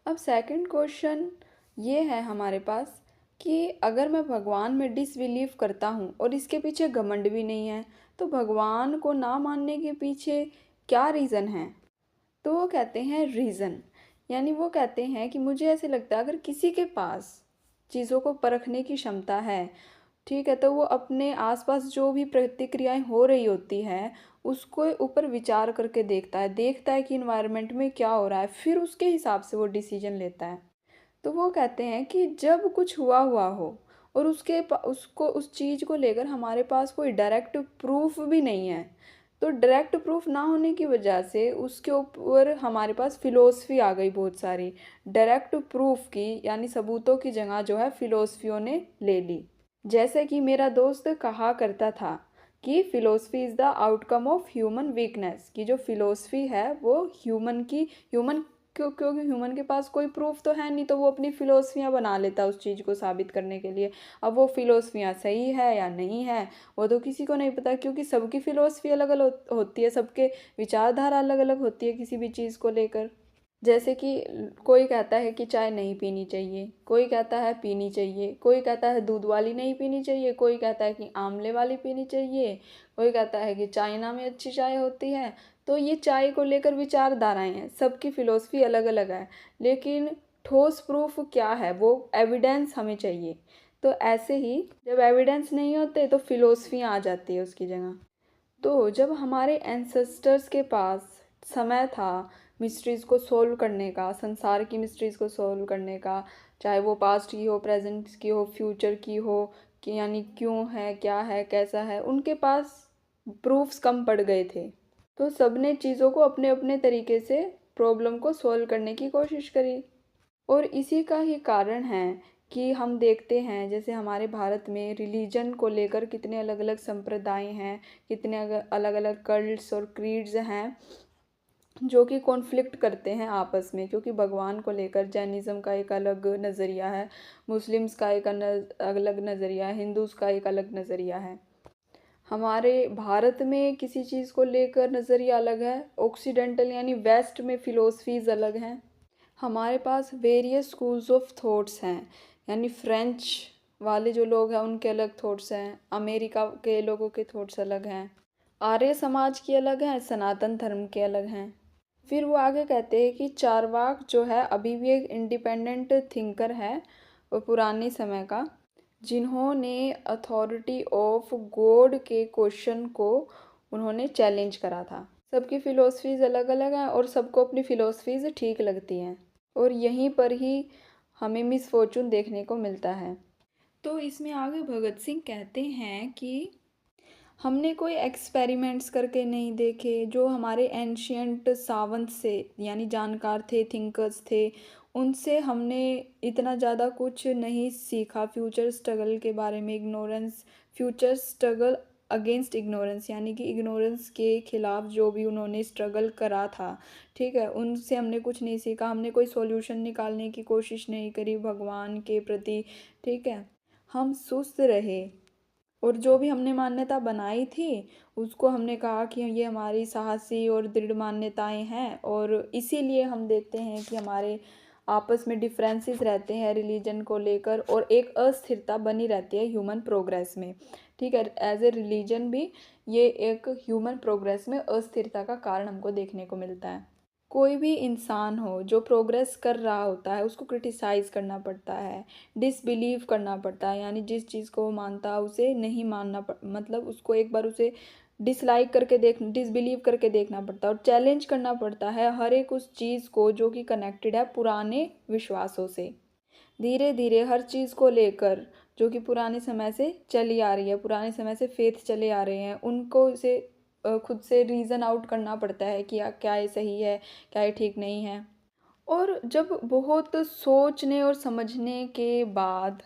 अब second question ये है हमारे पास कि अगर मैं भगवान में डिसबिलीव करता हूँ और इसके पीछे घमंड भी नहीं है, तो भगवान को ना मानने के पीछे क्या रीज़न है? तो वो कहते हैं रीज़न, यानी वो कहते हैं कि मुझे ऐसे लगता है अगर किसी के पास चीज़ों को परखने की क्षमता है, ठीक है, तो वो अपने आसपास जो भी प्रतिक्रियाएं हो रही होती हैं उसको ऊपर विचार करके देखता है कि इन्वायरमेंट में क्या हो रहा है, फिर उसके हिसाब से वो डिसीजन लेता है। तो वो कहते हैं कि जब कुछ हुआ हुआ हो और उसको उस चीज़ को लेकर हमारे पास कोई डायरेक्ट प्रूफ भी नहीं है, तो डायरेक्ट प्रूफ ना होने की वजह से उसके ऊपर हमारे पास फिलोसफी आ गई बहुत सारी। डायरेक्ट प्रूफ की यानी सबूतों की जगह जो है फिलोसफियों ने ले ली। जैसे कि मेरा दोस्त कहा करता था कि philosophy is the outcome of human weakness, कि जो फिलोसफी है वो ह्यूमन क्योंकि ह्यूमन के पास कोई प्रूफ तो है नहीं, तो वो अपनी फिलोसफियाँ बना लेता है उस चीज़ को साबित करने के लिए। अब वो फिलोसफियाँ सही है या नहीं है वो तो किसी को नहीं पता, क्योंकि सबकी फिलोसफी अलग अलग होती है, सबके विचारधारा अलग अलग होती है किसी भी चीज़ को लेकर। जैसे कि कोई कहता है कि चाय नहीं पीनी चाहिए, कोई कहता है पीनी चाहिए, कोई कहता है दूध वाली नहीं पीनी चाहिए, कोई कहता है कि आंवले वाली पीनी चाहिए, कोई कहता है कि चाइना में अच्छी चाय होती है। तो ये चाय को लेकर विचारधाराएं हैं, सबकी फ़िलोसफी अलग अलग है, लेकिन ठोस प्रूफ क्या है, वो एविडेंस हमें चाहिए। तो ऐसे ही जब एविडेंस नहीं होते तो फिलोसफियाँ आ जाती है उसकी जगह। तो जब हमारे एंसेस्टर्स के पास समय था मिस्ट्रीज़ को सोल्व करने का, संसार की मिस्ट्रीज़ को सोल्व करने का, चाहे वो पास्ट की हो, प्रेजेंट की हो, फ्यूचर की हो, कि यानी क्यों है, क्या है, कैसा है, उनके पास प्रूफ्स कम पड़ गए थे। तो सबने चीज़ों को अपने अपने तरीके से प्रॉब्लम को सोल्व करने की कोशिश करी। और इसी का ही कारण है कि हम देखते हैं जैसे हमारे भारत में रिलीजन को लेकर कितने अलग अलग संप्रदाय हैं, कितने अलग अलग कल्ट्स और क्रीड्स हैं जो कि कॉन्फ्लिक्ट करते हैं आपस में, क्योंकि भगवान को लेकर जैनिज़्म का एक अलग नज़रिया है, मुस्लिम्स का एक अलग नज़रिया है, हिंदूज़ का एक अलग नज़रिया है। हमारे भारत में किसी चीज़ को लेकर नज़रिया अलग है, ऑक्सीडेंटल यानी वेस्ट में फ़िलोसफीज़ अलग हैं। हमारे पास वेरियस स्कूल्स ऑफ थॉट्स हैं, यानी फ्रेंच वाले जो लोग हैं उनके अलग थॉट्स हैं, अमेरिका के लोगों के थॉट्स अलग हैं, आर्य समाज की अलग हैं, सनातन धर्म के अलग हैं। फिर वो आगे कहते हैं कि चारवाक जो है अभी भी एक इंडिपेंडेंट थिंकर है और पुराने समय का, जिन्होंने अथॉरिटी ऑफ गॉड के क्वेश्चन को उन्होंने चैलेंज करा था। सबकी फ़िलोसफीज़ अलग अलग हैं और सबको अपनी फ़िलोसफीज़ ठीक लगती हैं, और यहीं पर ही हमें मिसफॉर्चून देखने को मिलता है। तो इसमें आगे भगत सिंह कहते हैं कि हमने कोई एक्सपेरिमेंट्स करके नहीं देखे, जो हमारे एंशियंट सावंत से यानी जानकार थे, थिंकर्स थे, उनसे हमने इतना ज़्यादा कुछ नहीं सीखा फ्यूचर स्ट्रगल के बारे में। Ignorance, future struggle against ignorance, यानी कि इग्नोरेंस के खिलाफ जो भी उन्होंने स्ट्रगल करा था, ठीक है, उनसे हमने कुछ नहीं सीखा, हमने कोई सॉल्यूशन निकालने की कोशिश नहीं करी भगवान के प्रति, ठीक है, हम सुस्त रहे। और जो भी हमने मान्यता बनाई थी उसको हमने कहा कि ये हमारी साहसी और दृढ़ मान्यताएं हैं, और इसीलिए हम देखते हैं कि हमारे आपस में डिफरेंसेस रहते हैं रिलीजन को लेकर, और एक अस्थिरता बनी रहती है ह्यूमन प्रोग्रेस में, ठीक है, एज ए रिलीजन भी ये एक ह्यूमन प्रोग्रेस में अस्थिरता का कारण हमको देखने को मिलता है। कोई भी इंसान हो जो प्रोग्रेस कर रहा होता है उसको क्रिटिसाइज़ करना पड़ता है, डिसबिलीव करना पड़ता है, यानी जिस चीज़ को वो मानता है उसे नहीं मतलब उसको एक बार उसे डिसबिलीव करके देखना पड़ता है, और चैलेंज करना पड़ता है हर एक उस चीज़ को जो कि कनेक्टेड है पुराने विश्वासों से। धीरे धीरे हर चीज़ को लेकर जो कि पुराने समय से चली आ रही है, पुराने समय से फेथ चले आ रहे हैं, उनको से खुद से रीज़न आउट करना पड़ता है कि क्या ये सही है, क्या ये ठीक नहीं है। और जब बहुत सोचने और समझने के बाद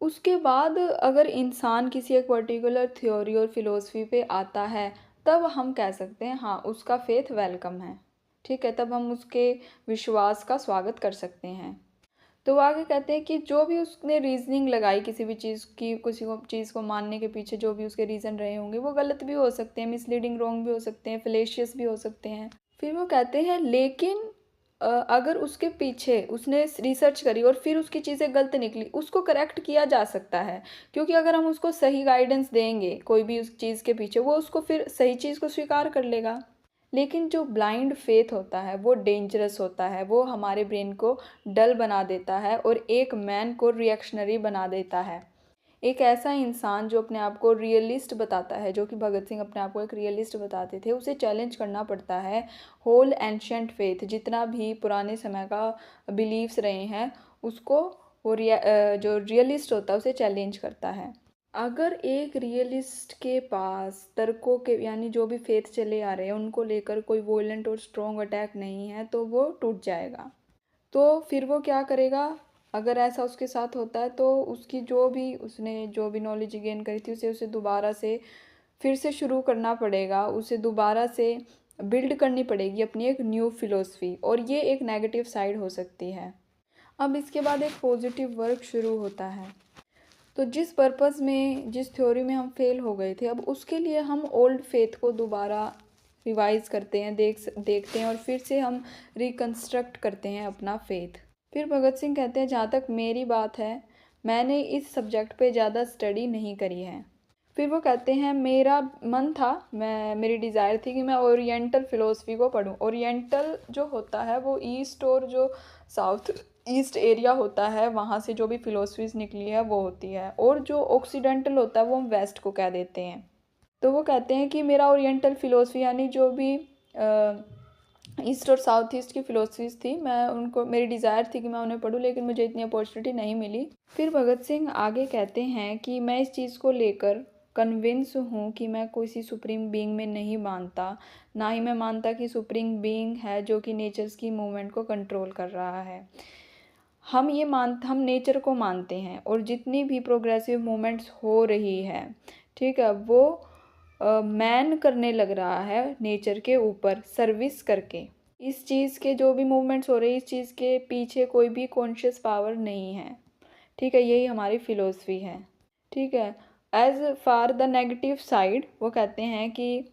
उसके बाद अगर इंसान किसी एक पर्टिकुलर थ्योरी और फिलोसफी पे आता है, तब हम कह सकते हैं हाँ उसका फेथ वेलकम है, ठीक है, तब हम उसके विश्वास का स्वागत कर सकते हैं। तो वो आगे कहते हैं कि जो भी उसने रीजनिंग लगाई किसी भी चीज़ की, किसी को चीज़ को मानने के पीछे जो भी उसके रीज़न रहे होंगे वो गलत भी हो सकते हैं, मिसलीडिंग, रॉन्ग भी हो सकते हैं, फेलेशियस भी हो सकते हैं। फिर वो कहते हैं लेकिन अगर उसके पीछे उसने रिसर्च करी और फिर उसकी चीज़ें गलत निकली, उसको करेक्ट किया जा सकता है। क्योंकि अगर हम उसको सही गाइडेंस देंगे कोई भी उस चीज़ के पीछे, वो उसको फिर सही चीज़ को स्वीकार कर लेगा। लेकिन जो ब्लाइंड फेथ होता है वो डेंजरस होता है, वो हमारे ब्रेन को डल बना देता है और एक मैन को रिएक्शनरी बना देता है। एक ऐसा इंसान जो अपने आप को रियलिस्ट बताता है, जो कि भगत सिंह अपने आप को एक रियलिस्ट बताते थे, उसे चैलेंज करना पड़ता है होल एंशंट फेथ, जितना भी पुराने समय का बिलीव्स रहे हैं उसको वो जो रियलिस्ट होता है उसे चैलेंज करता है। अगर एक रियलिस्ट के पास तर्कों के यानी जो भी फेथ चले आ रहे हैं उनको लेकर कोई वोलेंट और स्ट्रॉन्ग अटैक नहीं है तो वो टूट जाएगा। तो फिर वो क्या करेगा? अगर ऐसा उसके साथ होता है तो उसकी जो भी नॉलेज गेन करी थी उसे उसे दोबारा से फिर से शुरू करना पड़ेगा, उसे दोबारा से बिल्ड करनी पड़ेगी अपनी एक न्यू फिलोसफी, और ये एक नेगेटिव साइड हो सकती है। अब इसके बाद एक पॉजिटिव वर्क शुरू होता है। तो जिस पर्पज़ में जिस थ्योरी में हम फेल हो गए थे, अब उसके लिए हम ओल्ड फेथ को दोबारा रिवाइज करते हैं, देखते हैं और फिर से हम रिकंस्ट्रक्ट करते हैं अपना फेथ। फिर भगत सिंह कहते हैं, जहाँ तक मेरी बात है मैंने इस सब्जेक्ट पे ज़्यादा स्टडी नहीं करी है। फिर वो कहते हैं, मेरा मन था, मेरी डिज़ायर थी कि मैं ओरिएंटल फ़िलोसफी को पढूं। ओरिएंटल जो होता है वो ईस्ट और जो साउथ ईस्ट एरिया होता है वहाँ से जो भी फ़िलोसफीज़ निकली है वो होती है, और जो ऑक्सीडेंटल होता है वो हम वेस्ट को कह देते हैं। तो वो कहते हैं कि मेरा ओरिएंटल फ़िलोसफी यानी जो भी ईस्ट और साउथ ईस्ट की फ़िलोसफीज़ थी, मैं उनको मेरी डिज़ायर थी कि मैं उन्हें पढूं, लेकिन मुझे इतनी अपॉर्चुनिटी नहीं मिली। फिर भगत सिंह आगे कहते हैं कि मैं इस चीज़ को लेकर कन्विंस हूँ कि मैं किसी सुप्रीम बीइंग में नहीं मानता, ना ही मैं मानता कि सुप्रीम बीइंग है जो कि नेचर्स की मूवमेंट को कंट्रोल कर रहा है। हम नेचर को मानते हैं, और जितनी भी प्रोग्रेसिव मूवमेंट्स हो रही है, ठीक है, वो मैन करने लग रहा है नेचर के ऊपर सर्विस करके। इस चीज़ के जो भी मूवमेंट्स हो रही है, इस चीज़ के पीछे कोई भी कॉन्शियस पावर नहीं है, ठीक है, यही हमारी फ़िलोसफी है, ठीक है। As far the negative side, वो कहते हैं कि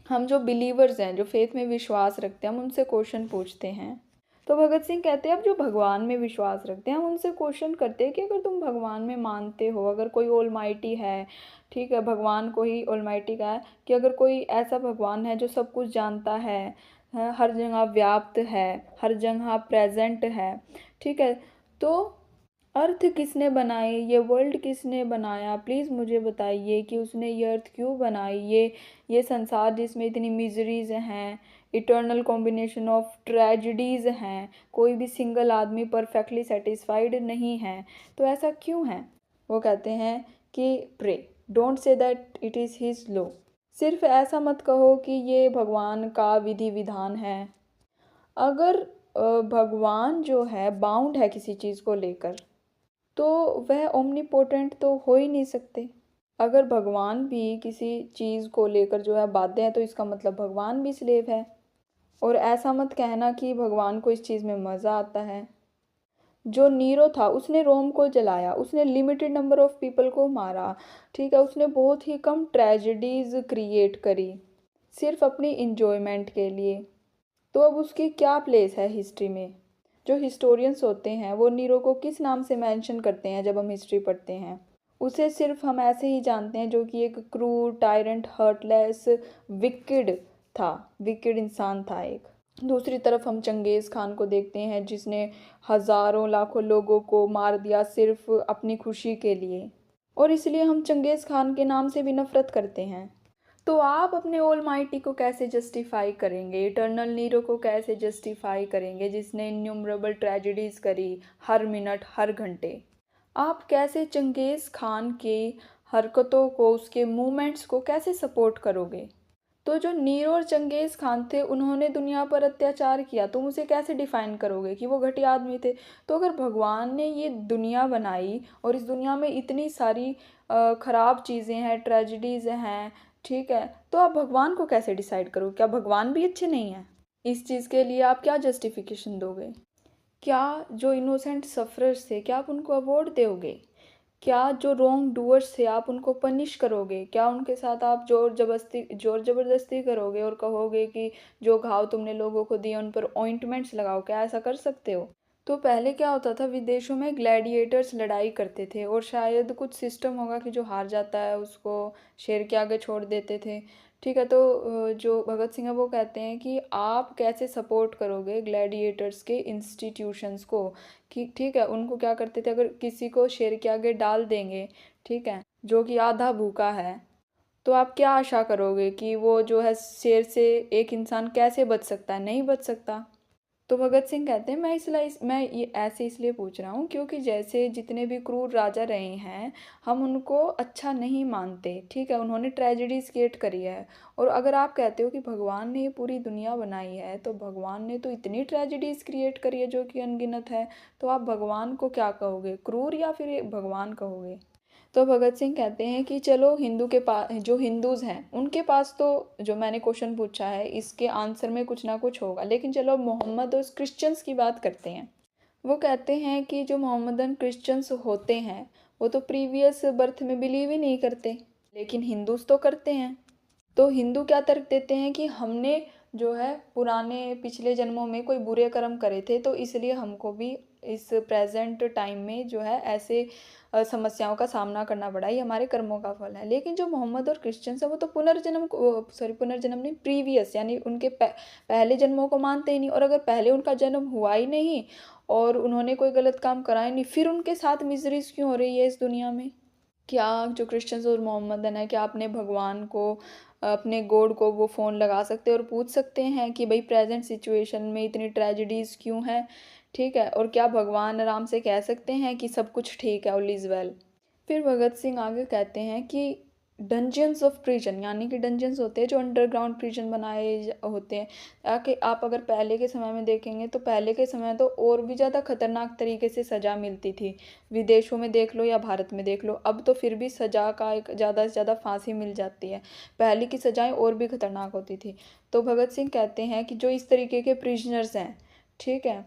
हम जो बिलीवर्स हैं, जो फेथ में विश्वास रखते हैं, हम उनसे क्वेश्चन पूछते हैं। तो भगत सिंह कहते हैं, अब जो भगवान में विश्वास रखते हैं हम उनसे क्वेश्चन करते हैं कि अगर तुम भगवान में मानते हो, अगर कोई ऑलमाइटी है, ठीक है, भगवान को ही ऑलमाइटी का है कि अगर कोई ऐसा भगवान है जो सब कुछ जानता है, हर जगह व्याप्त है, हर जगह प्रेजेंट है, ठीक है, तो अर्थ किसने बनाई, ये वर्ल्ड किसने बनाया, प्लीज़ मुझे बताइए कि उसने ये अर्थ क्यों बनाई, ये संसार जिसमें इतनी मिजरीज़ हैं, इटर्नल कॉम्बिनेशन ऑफ ट्रेजिडीज़ हैं, कोई भी सिंगल आदमी परफेक्टली सेटिस्फाइड नहीं है, तो ऐसा क्यों है? वो कहते हैं कि pray don't say that it is his law, सिर्फ ऐसा मत कहो कि ये भगवान का विधि विधान है। अगर भगवान जो है बाउंड है किसी चीज़ को लेकर, तो वह ओमनीपोटेंट तो हो ही नहीं सकते। अगर भगवान भी किसी चीज़ को लेकर जो है बाध्य है, तो इसका मतलब भगवान भी स्लेव है। और ऐसा मत कहना कि भगवान को इस चीज़ में मज़ा आता है। जो नीरो था उसने रोम को जलाया, उसने लिमिटेड नंबर ऑफ पीपल को मारा, ठीक है, उसने बहुत ही कम ट्रेजेडीज़ क्रिएट करी सिर्फ अपनी इंजॉयमेंट के लिए। तो अब उसकी क्या प्लेस है हिस्ट्री में? जो हिस्टोरियंस होते हैं वो नीरो को किस नाम से मेंशन करते हैं जब हम हिस्ट्री पढ़ते हैं? उसे सिर्फ हम ऐसे ही जानते हैं जो कि एक क्रूर, टायरेंट, हर्टलेस, विकेड था, विकेड इंसान था एक। दूसरी तरफ हम चंगेज़ खान को देखते हैं जिसने हज़ारों लाखों लोगों को मार दिया सिर्फ अपनी खुशी के लिए, और इसलिए हम चंगेज़ खान के नाम से भी नफ़रत करते हैं। तो आप अपने ऑलमाइटी को कैसे जस्टिफाई करेंगे, इटर्नल नीरो को कैसे जस्टिफाई करेंगे जिसने इन्यूमरेबल ट्रेजेडीज़ करी हर मिनट हर घंटे? आप कैसे चंगेज़ खान की हरकतों को, उसके मूवमेंट्स को कैसे सपोर्ट करोगे? तो जो नीरो और चंगेज़ खान थे उन्होंने दुनिया पर अत्याचार किया, तुम उसे कैसे डिफ़ाइन करोगे कि वो घटिया आदमी थे? तो अगर भगवान ने ये दुनिया बनाई और इस दुनिया में इतनी सारी ख़राब चीज़ें हैं, ट्रेजिडीज़ हैं, ठीक है, तो आप भगवान को कैसे डिसाइड करोगे? क्या भगवान भी अच्छे नहीं हैं? इस चीज़ के लिए आप क्या जस्टिफिकेशन दोगे? क्या जो इनोसेंट सफ़रर्स थे क्या आप उनको अवॉर्ड दोगे? क्या जो रॉन्ग डूअर्स थे आप उनको पनिश करोगे? क्या उनके साथ आप ज़ोर ज़बरदस्ती करोगे और कहोगे कि जो घाव तुमने लोगों को दिए उन पर ऑइंटमेंट्स लगाओ? क्या ऐसा कर सकते हो? तो पहले क्या होता था, विदेशों में ग्लैडिएटर्स लड़ाई करते थे और शायद कुछ सिस्टम होगा कि जो हार जाता है उसको शेर के आगे छोड़ देते थे। ठीक है, तो जो भगत सिंह है वो कहते हैं कि आप कैसे सपोर्ट करोगे ग्लैडिएटर्स के इंस्टीट्यूशंस को, कि ठीक है उनको क्या करते थे, अगर किसी को शेर के आगे डाल देंगे, ठीक है, जो कि आधा भूखा है, तो आप क्या आशा करोगे कि वो जो है शेर से एक इंसान कैसे बच सकता है? नहीं बच सकता। तो भगत सिंह कहते हैं मैं ये ऐसे इसलिए पूछ रहा हूँ क्योंकि जैसे जितने भी क्रूर राजा रहे हैं हम उनको अच्छा नहीं मानते, ठीक है, उन्होंने ट्रेजेडीज क्रिएट करी है। और अगर आप कहते हो कि भगवान ने ये पूरी दुनिया बनाई है तो भगवान ने तो इतनी ट्रेजेडीज क्रिएट करी है जो कि अनगिनत है, तो आप भगवान को क्या कहोगे, क्रूर या फिर भगवान कहोगे? तो भगत सिंह कहते हैं कि चलो हिंदू के पास, जो हिंदूज़ हैं उनके पास तो जो मैंने क्वेश्चन पूछा है इसके आंसर में कुछ ना कुछ होगा, लेकिन चलो मोहम्मद और क्रिश्चियंस की बात करते हैं। वो कहते हैं कि जो मोहम्मदन क्रिश्चियंस होते हैं वो तो प्रीवियस बर्थ में बिलीव ही नहीं करते, लेकिन हिंदूज तो करते हैं। तो हिंदू क्या तर्क देते हैं कि हमने जो है पुराने पिछले जन्मों में कोई बुरे कर्म करे थे तो इसलिए हमको भी इस प्रेजेंट टाइम में जो है ऐसे समस्याओं का सामना करना पड़ा, ये हमारे कर्मों का फल है। लेकिन जो मोहम्मद और क्रिश्चियंस है वो तो पुनर्जन्म को, सॉरी पुनर्जन्म नहीं, प्रीवियस यानी उनके पहले जन्मों को मानते ही नहीं, और अगर पहले उनका जन्म हुआ ही नहीं और उन्होंने कोई गलत काम करा ही नहीं, फिर उनके साथ मिजरीज क्यों हो रही है इस दुनिया में? क्या जो क्रिश्चियंस और मोहम्मदन है, क्या अपने भगवान को, अपने गॉड को वो फ़ोन लगा सकते हैं और पूछ सकते हैं कि भाई प्रेजेंट सिचुएशन में इतनी ट्रेजिडीज़ क्यों हैं? ठीक है, और क्या भगवान आराम से कह सकते हैं कि सब कुछ ठीक है, ऑल इज़ वेल? फिर भगत सिंह आगे कहते हैं कि डंजियंस ऑफ प्रिजन, यानी कि डंजियंस होते हैं जो अंडरग्राउंड प्रिजन होते हैं, ताकि आप अगर पहले के समय में देखेंगे तो पहले के समय तो और भी ज़्यादा खतरनाक तरीके से सज़ा मिलती थी। विदेशों में देख लो या भारत में देख लो, अब तो फिर भी सज़ा का एक ज़्यादा से ज़्यादा फांसी मिल जाती है, पहले की सज़ाएँ और भी खतरनाक होती थी। तो भगत सिंह कहते हैं कि जो इस तरीके के प्रिजनर्स हैं, ठीक है,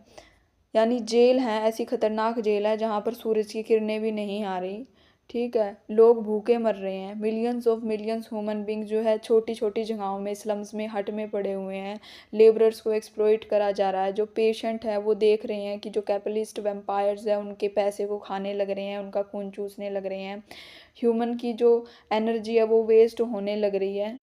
यानी जेल है, ऐसी खतरनाक जेल है जहाँ पर सूरज की किरणें भी नहीं आ रही, ठीक है, लोग भूखे मर रहे हैं, मिलियंस ह्यूमन बींग जो है छोटी छोटी जगहों में, स्लम्स में, हट में पड़े हुए हैं, लेबरर्स को एक्सप्लॉइट करा जा रहा है, जो पेशेंट है वो देख रहे हैं कि जो कैपिटलिस्ट वेम्पायर्स है उनके पैसे को खाने लग रहे हैं, उनका खून चूसने लग रहे हैं, ह्यूमन की जो एनर्जी है वो वेस्ट होने लग रही है।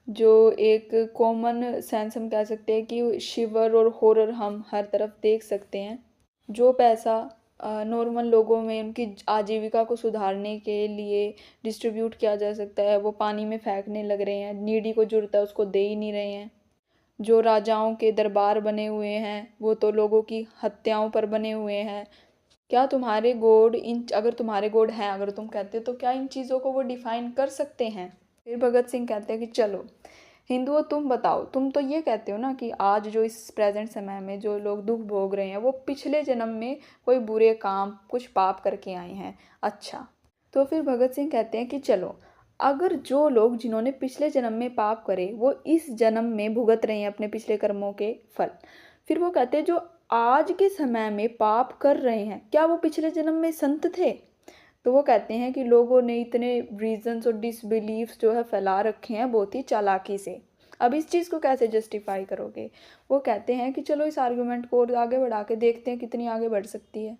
जो एक कॉमन सेंस हम कह सकते हैं कि शिवर और हॉरर हम हर तरफ देख सकते हैं। जो पैसा नॉर्मल लोगों में उनकी आजीविका को सुधारने के लिए डिस्ट्रीब्यूट किया जा सकता है वो पानी में फेंकने लग रहे हैं, नीडी को ज़रूरत है उसको दे ही नहीं रहे हैं। जो राजाओं के दरबार बने हुए हैं वो तो लोगों की हत्याओं पर बने हुए हैं। क्या तुम्हारे गॉड इन, अगर तुम्हारे गॉड हैं, अगर तुम कहते हो तो क्या इन चीज़ों को वो डिफाइन कर सकते हैं? फिर भगत सिंह कहते हैं कि चलो हिंदुओं तुम बताओ, तुम तो ये कहते हो ना कि आज जो इस प्रेजेंट समय में जो लोग दुख भोग रहे हैं वो पिछले जन्म में कोई बुरे काम कुछ पाप करके आए हैं। अच्छा, तो फिर भगत सिंह कहते हैं कि चलो अगर जो लोग जिन्होंने पिछले जन्म में पाप करे वो इस जन्म में भुगत रहे हैं अपने पिछले कर्मों के फल, फिर वो कहते हैं जो आज के समय में पाप कर रहे हैं क्या वो पिछले जन्म में संत थे? तो वो कहते हैं कि लोगों ने इतने रीजंस और डिसबिलीफ्स जो है फैला रखे हैं बहुत ही चालाकी से, अब इस चीज़ को कैसे जस्टिफाई करोगे? वो कहते हैं कि चलो इस आर्गुमेंट को और आगे बढ़ा के देखते हैं कितनी आगे बढ़ सकती है।